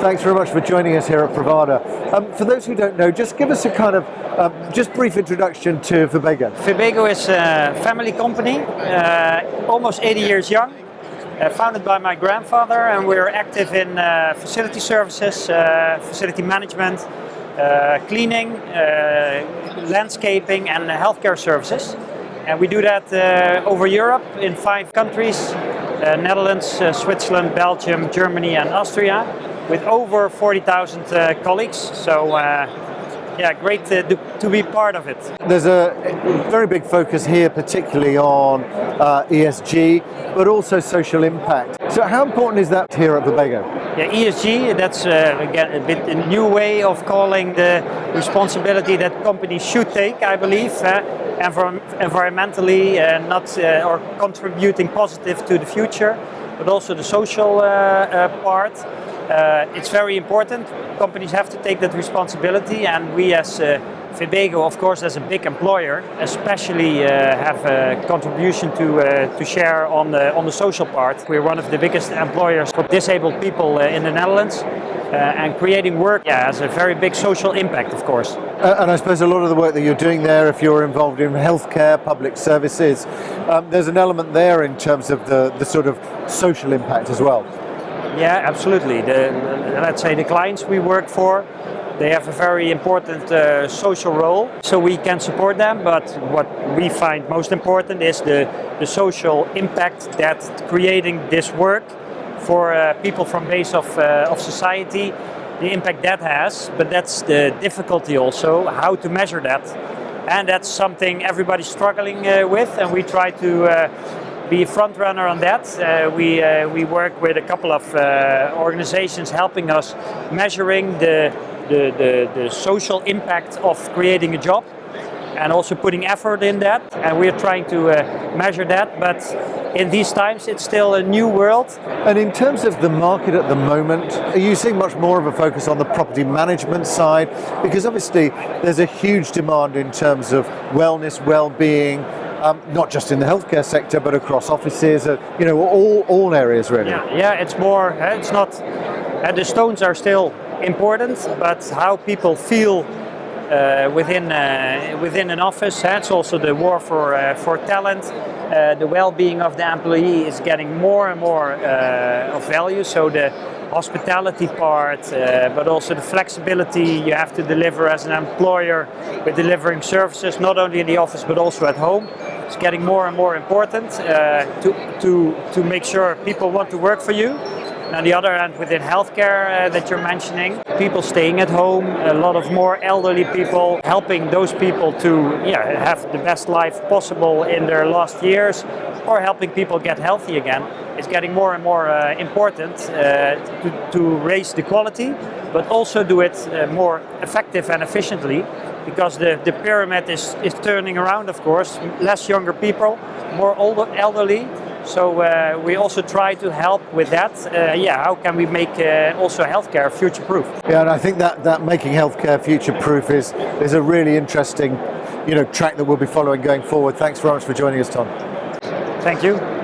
Thanks very much for joining us here at Provada. For those who don't know, just give us a kind of just brief introduction to Vebego. Vebego is a family company, almost 80 years young, founded by my grandfather, and we're active in facility services, facility management, cleaning, landscaping and healthcare services. And we do that over Europe in 5 countries, Netherlands, Switzerland, Belgium, Germany and Austria, with over 40,000 colleagues. So yeah, great to be part of it. There's a very big focus here, particularly on ESG, but also social impact. So how important is that here at Vebego? Yeah, ESG, that's again a bit a new way of calling the responsibility that companies should take, I believe, environmentally, not or contributing positive to the future, but also the social part. It's very important. Companies have to take that responsibility, and we as Vebego, of course, as a big employer, especially have a contribution to share on the social part. We're one of the biggest employers for disabled people in the Netherlands, and creating work has a very big social impact, of course. And I suppose a lot of the work that you're doing there, if you're involved in healthcare, public services, there's an element there in terms of the sort of social impact as well. Yeah, absolutely. Let's say the clients we work for, they have a very important social role, so we can support them, but what we find most important is the social impact that creating this work for people from base of society, the impact that has, but that's the difficulty also, how to measure that. And that's something everybody's struggling with, and we try to be a frontrunner on that. We work with a couple of organizations helping us measuring the social impact of creating a job and also putting effort in that. And we're trying to measure that, but in these times it's still a new world. And in terms of the market at the moment, are you seeing much more of a focus on the property management side? Because obviously there's a huge demand in terms of wellness, well-being, not just in the healthcare sector, but across offices, you know, all areas really. Yeah, it's more, it's not, the stones are still important, but how people feel within an office, it's also the war for talent. The well-being of the employee is getting more and more of value, so the hospitality part, but also the flexibility you have to deliver as an employer with delivering services, not only in the office but also at home. It's getting more and more important to make sure people want to work for you. And on the other hand, within healthcare that you're mentioning, people staying at home, a lot of more elderly people, helping those people to have the best life possible in their last years, or helping people get healthy again. It's getting more and more important to raise the quality, but also do it more effective and efficiently, because the pyramid is turning around, of course. Less younger people, more elderly. So we also try to help with that. How can we make also healthcare future-proof? Yeah, and I think that making healthcare future-proof is a really interesting, track that we'll be following going forward. Thanks very much for joining us, Tom. Thank you.